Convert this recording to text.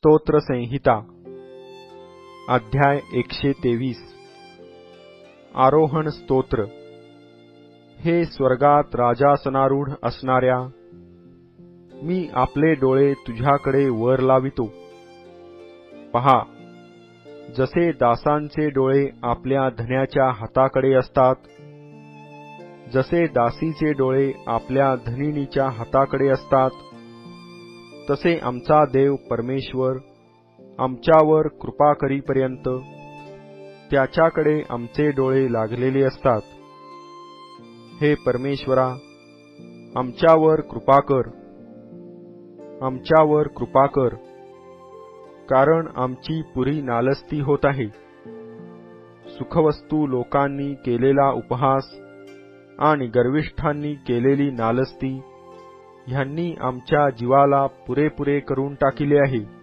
स्तोत्र संहिता अध्याय 123 आरोहण स्तोत्र। हे स्वर्गात राजासनारूढ असणाऱ्या, मी आपले डोळे तुझ्याकडे वर लावितो। पहा, जसे दासांचे डोळे आपल्या धन्याच्या हाताकडे असतात, जसे दासीचे डोळे आपल्या धनिनीच्या हाताकडे असतात, तसे आमचा देव परमेश्वर आमच्यावर कृपा करीपर्यंत त्याच्याकडे आमचे डोळे लागलेले असतात। हे परमेश्वरा, आमच्यावर कृपा कर, आमच्यावर कृपा कर, कारण आमची पुरी नालस्ती होत आहे। सुखवस्तू लोकांनी केलेला उपहास आणि गर्विष्ठांनी केलेली नालस्ती ह्यांनी आमच्या जीवाला पुरेपुरे करून टाकिले आहे।